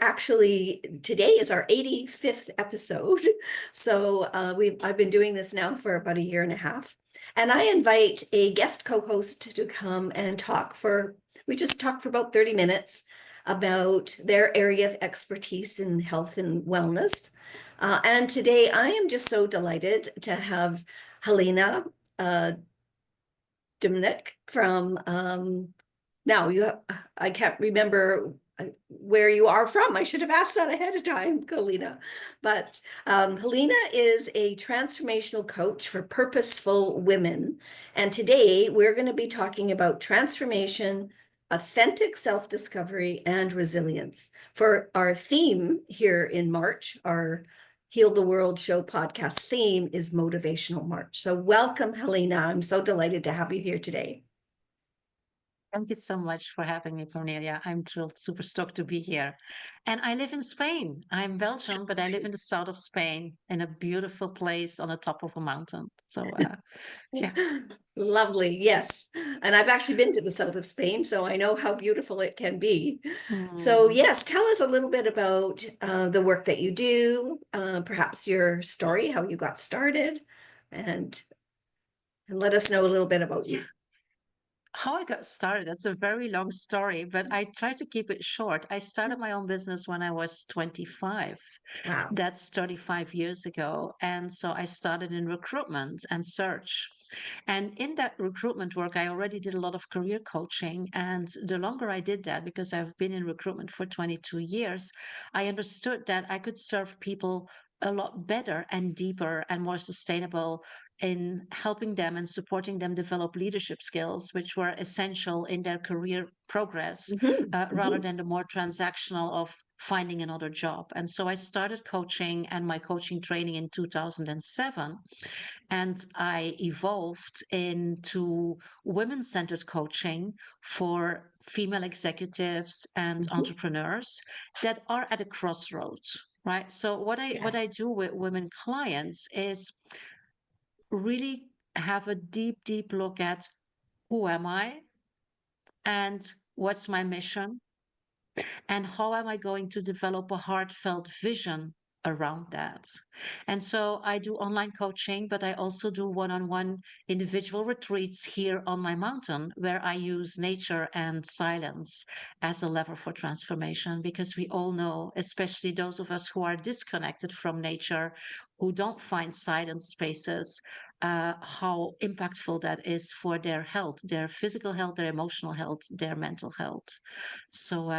actually, today is our 85th episode. So I've been doing this now for about a year and a half. And I invite a guest co-host to come and we just talk for about 30 minutes about their area of expertise in health and wellness. And today I am just so delighted to have Helena uh, Dominic from now I can't remember where you are from. I should have asked that ahead of time, Helena. But Helena is a transformational coach for purposeful women. And today we're going to be talking about transformation, authentic self-discovery, and resilience. For our theme here in March, our Heal the World Show podcast theme is Motivational March. So welcome, Helena. I'm so delighted to have you here today. Thank you so much for having me, Cornelia. I'm thrilled, super stoked to be here. And I live in Spain. I'm Belgian, but I live in the south of Spain in a beautiful place on the top of a mountain. Yeah. Lovely, yes. And I've actually been to the south of Spain, so I know how beautiful it can be. So, Hmm. yes, tell us a little bit about the work that you do, perhaps your story, how you got started, and, and let us know a little bit about you. How I got started, that's a very long story, but I try to keep it short. I started my own business when I was 25. Wow. That's 35 years ago. And so I started in recruitment and search. And in that recruitment work, I already did a lot of career coaching. And the longer I did that, because I've been in recruitment for 22 years, I understood that I could serve people a lot better and deeper and more sustainable in helping them and supporting them develop leadership skills, which were essential in their career progress, Mhm, rather mhm. than the more transactional of finding another job. And so I started coaching and my coaching training in 2007. And I evolved into women centered coaching for female executives and Mhm. entrepreneurs that are at a crossroads. Right. So what I Yes. do with women clients is really have a deep, deep look at who am I and what's my mission and how am I going to develop a heartfelt vision around that. And so I do online coaching, but I also do one-on-one individual retreats here on my mountain where I use nature and silence as a lever for transformation, because we all know, especially those of us who are disconnected from nature, who don't find silent spaces, how impactful that is for their health, their physical health, their emotional health, their mental health. So,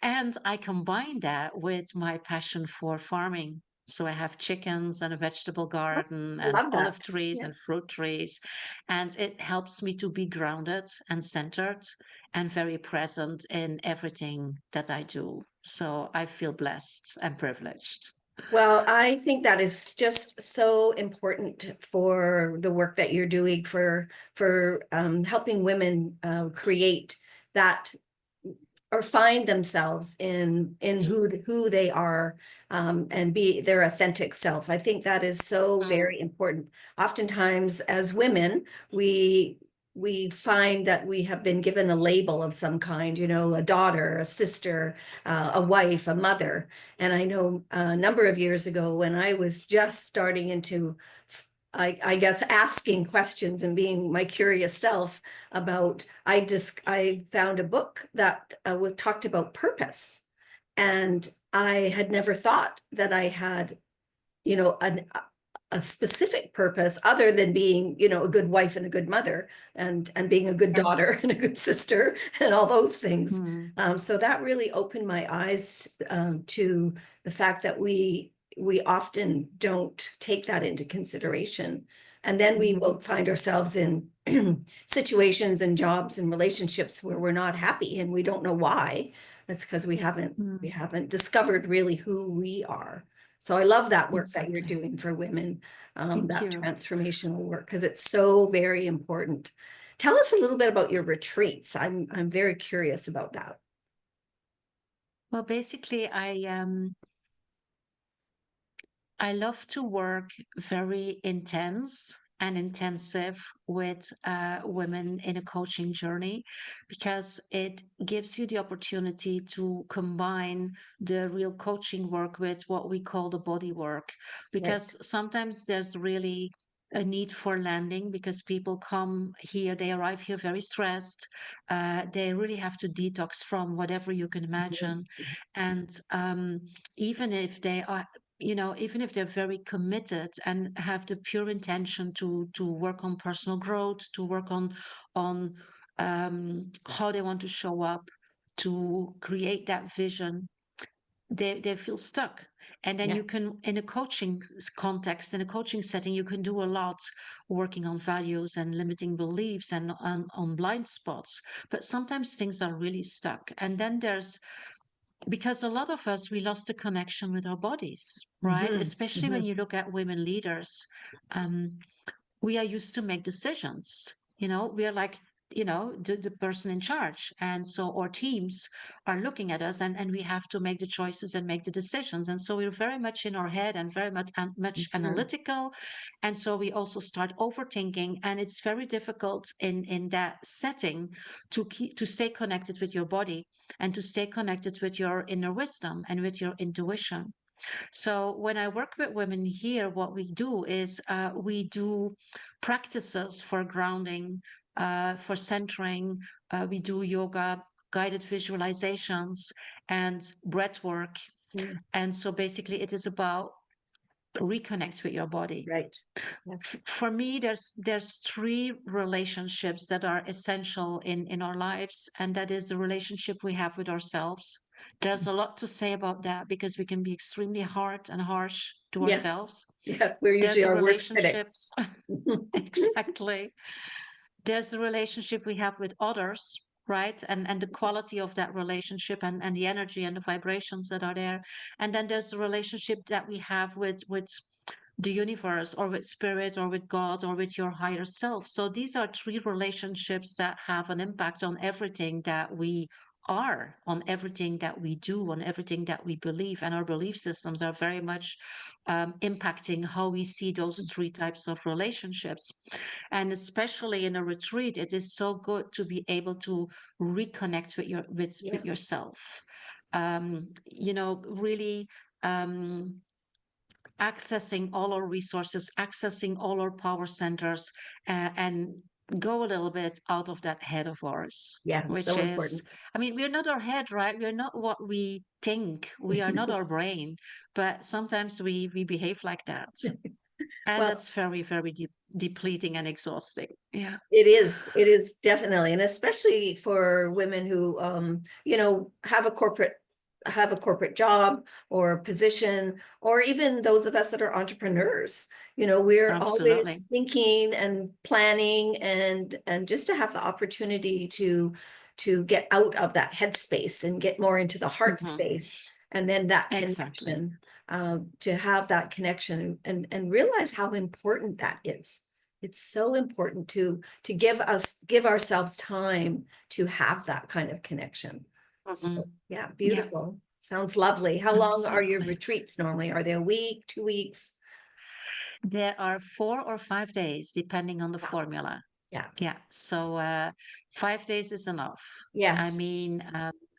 and I combine that with my passion for farming. So I have chickens and a vegetable Oh, garden and love olive that. trees Yeah. and fruit trees. And it helps me to be grounded and centered and very present in everything that I do. So I feel blessed and privileged. Well, I think that is just so important for the work that you're doing for helping women create that or find themselves in who they are and be their authentic self. I think that is so Mm. very important. Oftentimes, as women, we find that we have been given a label of some kind, you know, a daughter, a sister, a wife, a mother. And I know a number of years ago when I was just starting into I guess asking questions and being my curious self about I found a book that talked about purpose, and I had never thought that I had, you know, a specific purpose other than being, you know, a good wife and a good mother and being a good Yeah. daughter and a good sister and all those things. Mm. So that really opened my eyes to the fact that we often don't take that into consideration. And then we will find ourselves in situations and jobs and relationships where we're not happy and we don't know why. That's because we Mm. haven't discovered really who we are. So I love that work that you're Exactly. doing for women, Thank that you. transformational work, because it's so very important. Tell us a little bit about your retreats. I'm very curious about that. Well, basically, I love to work very intense and intensive with women in a coaching journey, because it gives you the opportunity to combine the real coaching work with what we call the body work. Right. Because sometimes there's really a need for landing, because people come here, they arrive here very stressed. They really have to detox from whatever you can Mhm. imagine. And even if they are, even if they're very committed and have the pure intention to work on personal growth, to work on how they want to show up, to create that vision, they feel stuck. And then Yeah. you can, in a coaching context, in a coaching setting, you can do a lot working on values and limiting beliefs and on blind spots. But sometimes things are really stuck. And then there's, because a lot of us, we lost the connection with our bodies, right? Hmm. Especially when Hmm. you look at women leaders. um, we are used to make decisions. We are like, the person in charge. And so our teams are looking at us, and we have to make the choices and make the decisions. And so we're very much in our head and very much Hmm. analytical. And so we also start overthinking. And it's very difficult in that setting to stay connected with your body and to stay connected with your inner wisdom and with your intuition. So when I work with women here, what we do is we do practices for grounding, for centering. We do yoga, guided visualizations, and breath work. Hmm. And so basically, it is about reconnect with your body. Right. Yes. For me, there's three relationships that are essential in our lives, and that is the relationship we have with ourselves. There's a lot to say about that, because we can be extremely hard and harsh to Yes. ourselves. Yeah. We're There's usually the our worst critics. relationships, exactly. There's the relationship we have with others, right? And the quality of that relationship, and the energy and the vibrations that are there. And then there's the relationship that we have with the universe, or with spirit, or with God, or with your higher self. So these are three relationships that have an impact on everything that we are, on everything that we do, on everything that we believe. And our belief systems are very much impacting how we see those three types of relationships. And especially in a retreat, it is so good to be able to reconnect with Yes. yourself. Really accessing all our resources, accessing all our power centers, and go a little bit out of that head of ours, Yeah. which So is, important. I mean, we're not our head, right? We're not what we think. We are not our brain, but sometimes we behave like that. And Well, that's very, very depleting and exhausting. Yeah. it is. It is definitely, and especially for women who, have a corporate job or position, or even those of us that are entrepreneurs. We're always Absolutely. thinking and planning, and just to have the opportunity to get out of that headspace and get more into the heart Hmm. space, and then that Exactly. connection, to have that connection and realize how important that is. It's so important to give ourselves time to have that kind of connection. So, Hmm. yeah, Yeah, beautiful. Sounds lovely. How long are your absolutely. retreats normally? Are they a week, 2 weeks? There are 4 or 5 days, depending on the Wow. formula. Yeah. Yeah. So 5 days is enough. I Yes. mean,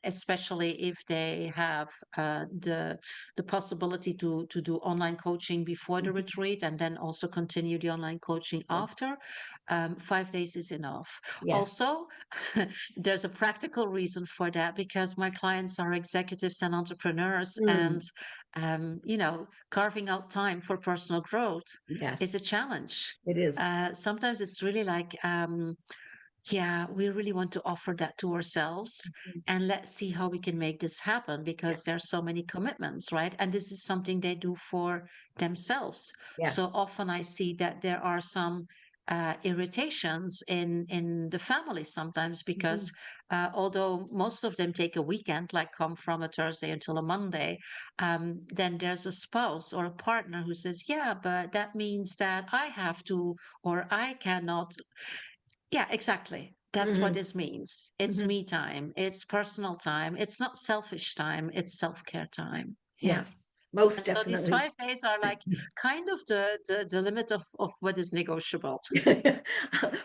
especially if they have the possibility to do online coaching before the Mhm. retreat, and then also continue the online coaching Yes. after. 5 days is enough. Yes. Also, there's a practical reason for that, because my clients are executives and entrepreneurs, and Mm. carving out time for personal growth is a Yes, challenge. it is. Sometimes it's really like, yeah, we really want to offer that to ourselves, Mhm. and let's see how we can make this happen, Yeah. because there's so many commitments, right? And this is something they do for themselves. So Yes. often I see that there are some irritations in the family sometimes, because Mhm. although most of them take a weekend, like come from a Thursday until a Monday, then there's a spouse or a partner who says, yeah, but that means that I have to, or I cannot. Yeah, exactly. That's what Mhm. this means. It's Mhm. me time. It's personal time. It's not selfish time. It's self-care time. Yeah. Yes. most And so these definitely. 5 days are like kind of the limit of what is negotiable.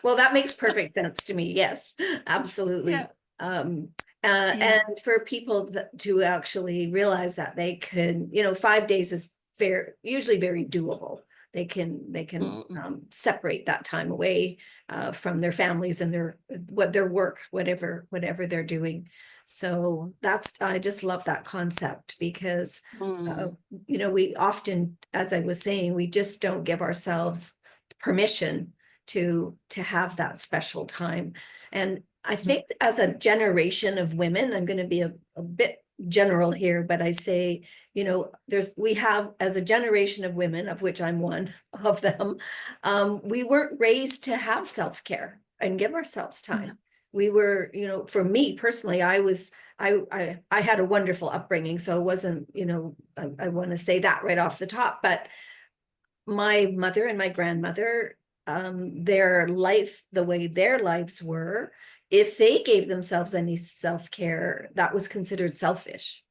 Well, that makes perfect sense to me. Yes, Yeah. absolutely. Um, Yeah. and for people to actually realize that they could, 5 days is usually very doable. They can Mm-mm. separate that time away from their families and their work, whatever they're doing. So I just love that concept because uh, Mm. we often, as I was saying, we just don't give ourselves permission to have that special time. And I Mm. think as a generation of women, I'm going to be a bit general here, but I say, we have, as a generation of women, of which I'm one of them, we weren't raised to have self-care and give ourselves Yeah. time. We were, for me personally, I had a wonderful upbringing, so it wasn't, I want to say that right off the top, but my mother and my grandmother, the way their lives were, if they gave themselves any self-care, that was considered selfish.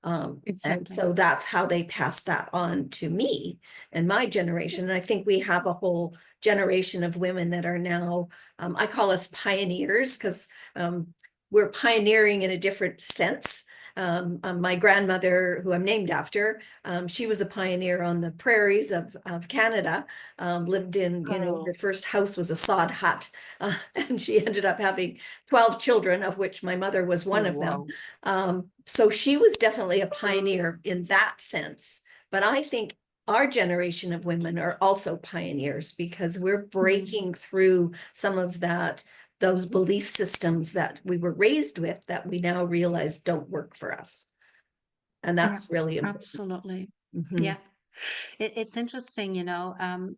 And Exactly. so that's how they passed that on to me and my generation. And I think we have a whole generation of women that are now, I call us pioneers because we're pioneering in a different sense. My grandmother, who I'm named after, she was a pioneer on the prairies of Canada, lived in, her Oh, first house was a sod hut, and she ended up having 12 children, of which my mother was oh, one of them. wow. So she was definitely a pioneer in that sense. But I think our generation of women are also pioneers because we're Mm. breaking through some of those belief systems that we were raised with that we now realize don't work for us. And Yeah, that's really important. absolutely. Mhm. Yeah. It's interesting,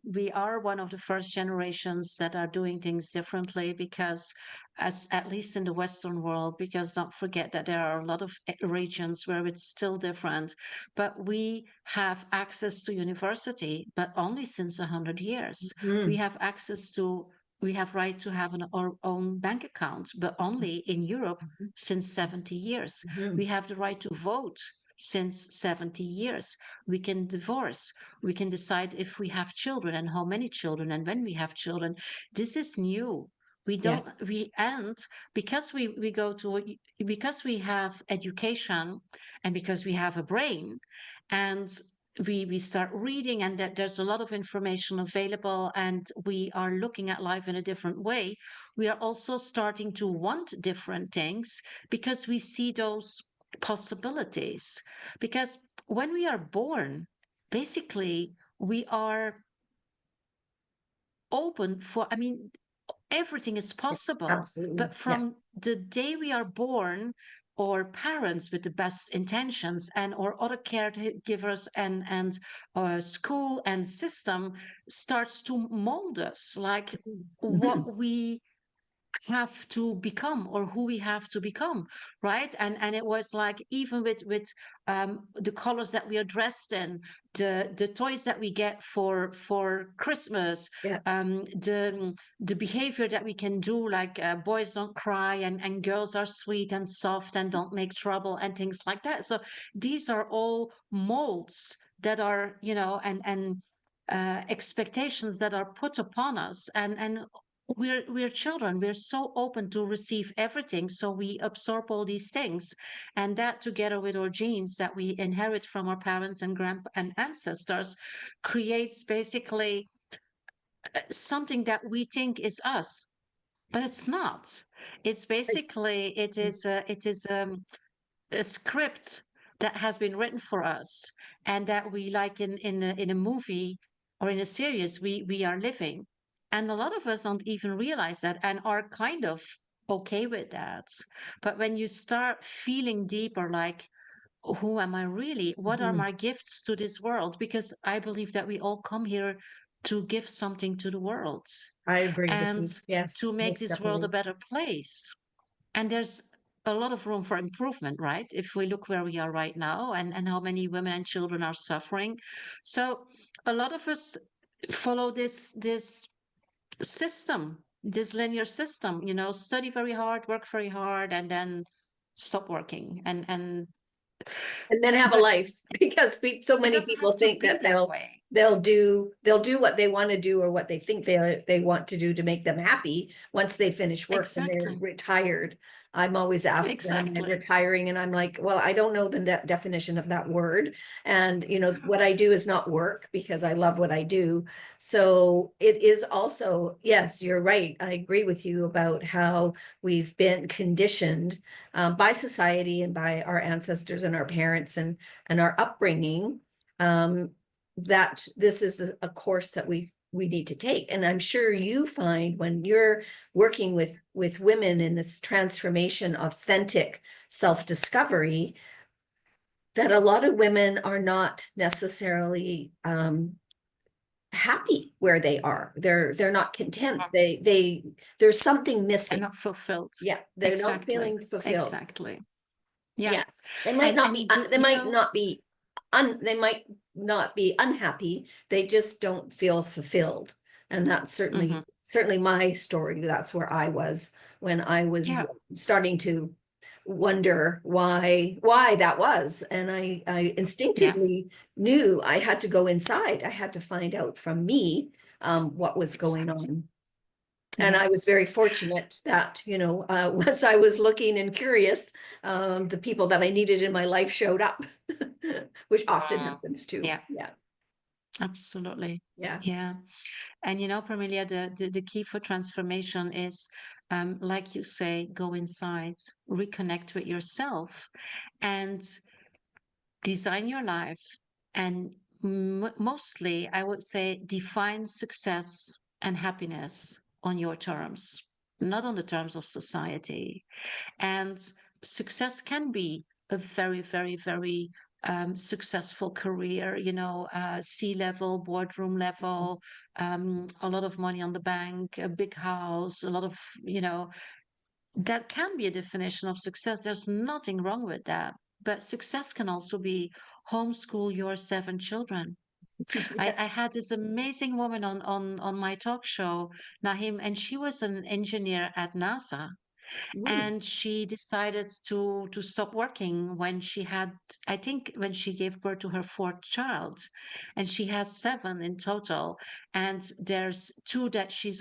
we are one of the first generations that are doing things differently because, as at least in the Western world, because don't forget that there are a lot of regions where it's still different, but we have access to university, but only since 100 years. We Mhm. have access to, we have right to have our own bank account, but only in Europe since 70 years. We Mhm. have the right to vote since 70 years. We can divorce. We can decide if we have children and how many children and when we have children. This is new. We don't, Yes. we, and because we go to, because we have education and because we have a brain and we start reading and that there's a lot of information available and we are looking at life in a different way, we are also starting to want different things because we see those possibilities. Because when we are born, basically we are open for, I mean, everything is possible. Absolutely. But Yeah. from the day we are born, or parents with the best intentions and or other caregivers and school and system starts to mold us like Mhm. what we have to become or who we have to become, right? And it was like even with the colors that we are dressed in, the toys that we get for Christmas, Yeah. the behavior that we can do, like boys don't cry and girls are sweet and soft and don't make trouble and things like that. So these are all molds that are, expectations that are put upon us, and we're children, we're so open to receive everything, so we absorb all these things, and that together with our genes that we inherit from our parents and grand and ancestors creates basically something that we think is us, but it's not. It's basically a script that has been written for us and that we like in a movie or in a series we are living, and a lot of us don't even realize that and are kind of okay with that. But when you start feeling deeper, like who am I really, what are Mhm. my gifts to this world, because I believe that we all come here to give something to the world I agree with and you. to Yes, make most this world a definitely. better place. And there's a lot of room for improvement, right? If we look where we are right now and how many women and children are suffering. So a lot of us follow this system, this linear system, study very hard, work very hard, and then stop working and And then have a But life because so it many doesn't people have to think be that that way. they'll do what they want to do or what they think they want to do to make them happy once they finish work and they're Exactly. retired. I'm always asked when am I Exactly. retiring, and I'm like, well, I don't know the definition of that word. And you know, what I do is not work because I love what I do. So it is also, yes, you're right. I agree with you about how we've been conditioned by society and by our ancestors and our parents and our upbringing, that this is a course that we need to take. And I'm sure you find when you're working with women in this transformation, authentic self-discovery, that a lot of women are not necessarily happy where they are. They're not content. There's something And missing. not fulfilled. Yeah, they're not Exactly. feeling fulfilled. Exactly. Yeah. Yes, they might not be, And you they you might know, not be, they might not be unhappy. They just don't feel fulfilled. And that's mhm. certainly my story. That's where I was when I was Yeah. starting to wonder why that was. And I Yeah. instinctively knew I had to go inside. I had to find out from me, what was going Exactly. on. And Yeah. I was very fortunate that, once I was looking and curious, the people that I needed in my life showed up, which often Mm. happens too. Yeah. Yeah, Absolutely. yeah, Yeah. And Parmelia, the key for transformation is, like you say, go inside, reconnect with yourself, and design your life. And mostly, I would say, define success and happiness on your terms, not on the terms of society. And success can be a very, very, very successful career, C-level, boardroom level, a lot of money on the bank, a big house, a lot of, that can be a definition of success. There's nothing wrong with that. But success can also be homeschool your 7 children. I yes. had this amazing woman on my talk show, Nahim, and she was an engineer at NASA, Mm, and she decided to stop working when she had, I think, when she gave birth to her fourth child, and she has 7 in total, and there's 2 that she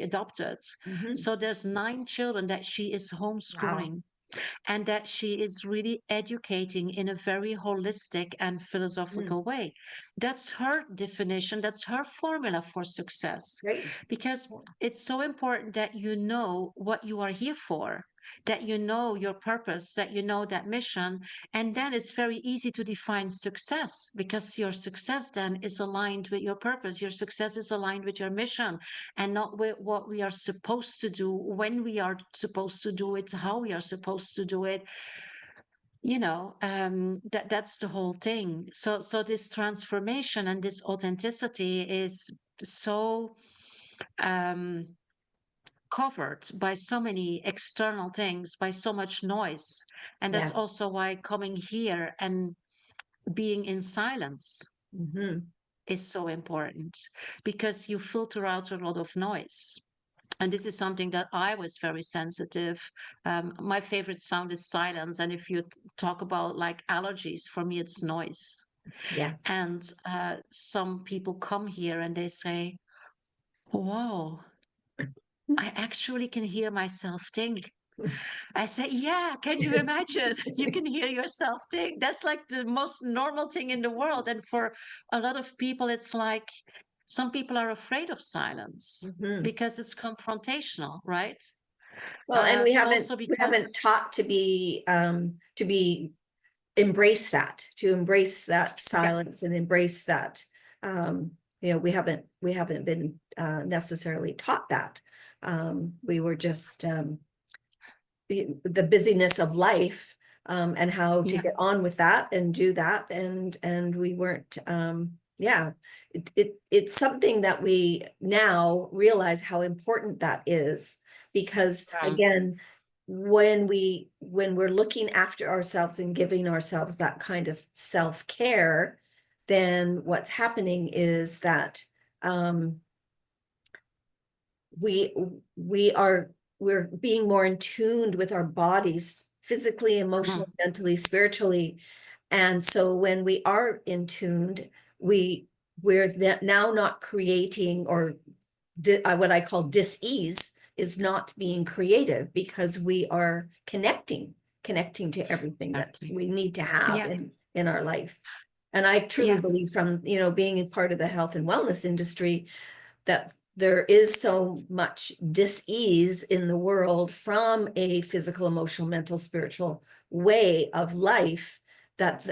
adopted, mhm. so there's 9 children that she is Wow. homeschooling, and that she is really educating in a very holistic and Mm, philosophical way. That's her definition, that's her formula for success. great. Because Yeah. it's so important that you know what you are here for, that you know your purpose, that you know that mission. And then it's very easy to define success, because your success then is aligned with your purpose. Your success is aligned with your mission, and not with what we are supposed to do, when we are supposed to do it, how we are supposed to do it. That's the whole thing. So this transformation and this authenticity is so um covered by so many external things, by so much noise. And that's Yes. also why coming here and being in silence Hmm. is so important, because you filter out a lot of noise. And this is something that I was very sensitive. My favorite sound is silence. And if you talk about like allergies, for me, it's noise. Yes. And some people come here and they say, "Whoa, I actually can hear myself think." I say, "Yeah, can you imagine? You can hear yourself think." That's like the most normal thing in the world. And for a lot of people, it's like some people are afraid of silence Hmm. because it's confrontational, right? Well, and Also we haven't because, taught to be to embrace that yeah, silence and embrace that, we haven't been necessarily taught that. We were just the busyness of life, and how to yeah, get on with that and do that, and we weren't, yeah, it's something that we now realize how important that is, because um, again, when we're looking after ourselves and giving ourselves that kind of self-care, then what's happening is that, um, we we are we're being more in tuned with our bodies physically, emotionally, mentally, spiritually. And so when we are in tuned, we're now not creating, or what I call dis-ease is not being created, because we are connecting to everything that Exactly. we need to have Yeah. in our life. And I truly Yeah. believe, from, being a part of the health and wellness industry, that there is so much dis-ease in the world from a physical, emotional, mental, spiritual way of life, that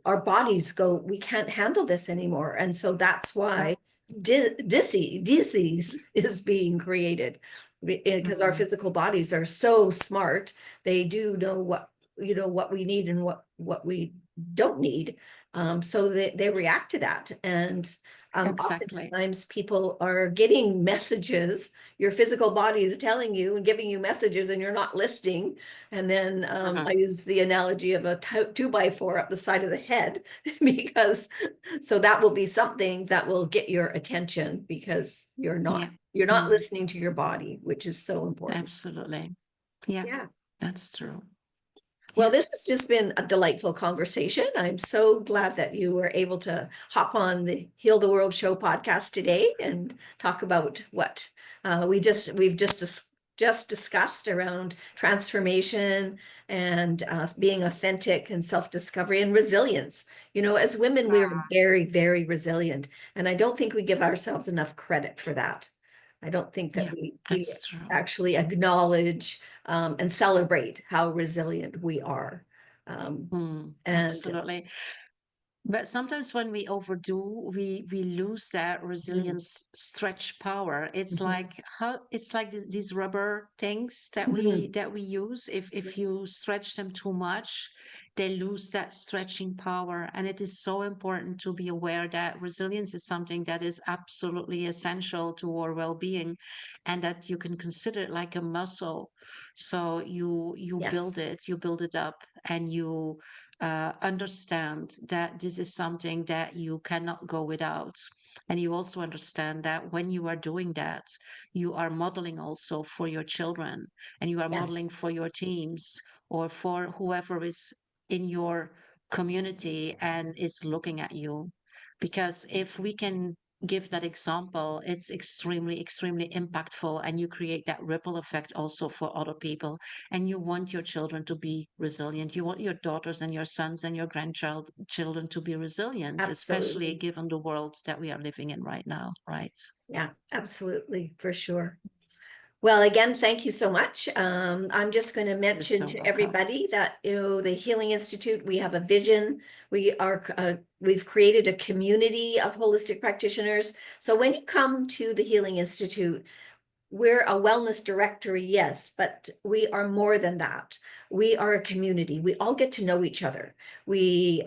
our bodies go, we can't handle this anymore. And so that's why disease is being created, because our Mm. physical bodies are so smart. They do know what we need and what we don't need. So they react to that. And Exactly. oftentimes people are getting messages. Your physical body is telling you and giving you messages, and you're not listening. And then I use the analogy of a 2x4 up the side of the head, because so that will be something that will get your attention, because you're Yeah. not Mm. listening to your body, which is so important. Absolutely. Yeah, Yeah. that's true. Well, Yeah. this has just been a delightful conversation. I'm so glad that you were able to hop on the Heal the World Show podcast today and talk about what we've just discussed around transformation and being authentic and self-discovery and resilience. As women, we are very, very resilient, and I don't think we give ourselves enough credit for that. I don't think that Yeah, we that's true. actually acknowledge and celebrate how resilient we are. Um, and Absolutely. But sometimes when we overdo, we lose that mm, resilience stretch power. It's mhm, like these rubber things that mhm, we use. If you stretch them too much, they lose that stretching power. And it is so important to be aware that resilience is something that is absolutely essential to our well-being, and that you can consider it like a muscle. So yes, you build it up, and you understand that this is something that you cannot go without. And you also understand that when you are doing that, you are modeling also for your children, and you are yes, modeling for your teams, or for whoever is in your community and is looking at you. Because if we can give that example, it's extremely, extremely impactful, and you create that ripple effect also for other people. And you want your children to be resilient. You want your daughters and your sons and your children to be resilient, especially absolutely. given the world that we are living in right now, right? Yeah, absolutely, for sure. Well, again, thank you so much. I'm just going to You're mention so to welcome. everybody that, the Healing Institute, we have a vision. We've created a community of holistic practitioners. So when you come to the Healing Institute, we're a wellness directory, yes, but we are more than that. We are a community. We all get to know each other. We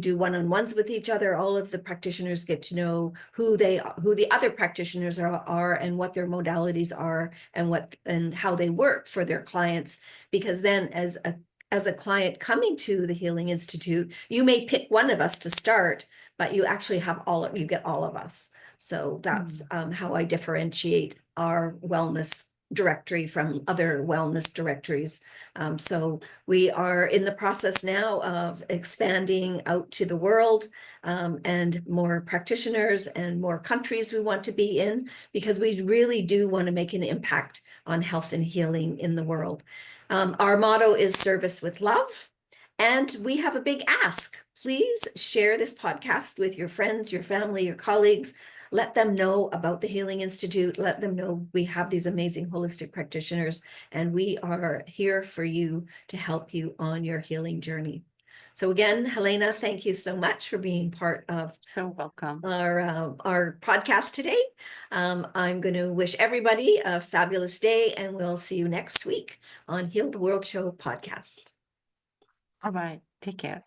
do one-on-ones with each other. All of the practitioners get to know who the other practitioners are, and what their modalities are, and how they work for their clients. Because then, as a client coming to the Healing Institute, you may pick one of us to start, but you actually you get all of us. So that's Mm. how I differentiate our wellness directory from other wellness directories. So we are in the process now of expanding out to the world, and more practitioners and more countries we want to be in, because we really do want to make an impact on health and healing in the world. Our motto is service with love. And we have a big ask. Please share this podcast with your friends, your family, your colleagues. Let them know about the Healing Institute. Let them know we have these amazing holistic practitioners, and we are here for you to help you on your healing journey. So again, Helena, thank you so much for being part of So welcome. our podcast today. I'm going to wish everybody a fabulous day, and we'll see you next week on Heal the World Show podcast. All right. Take care.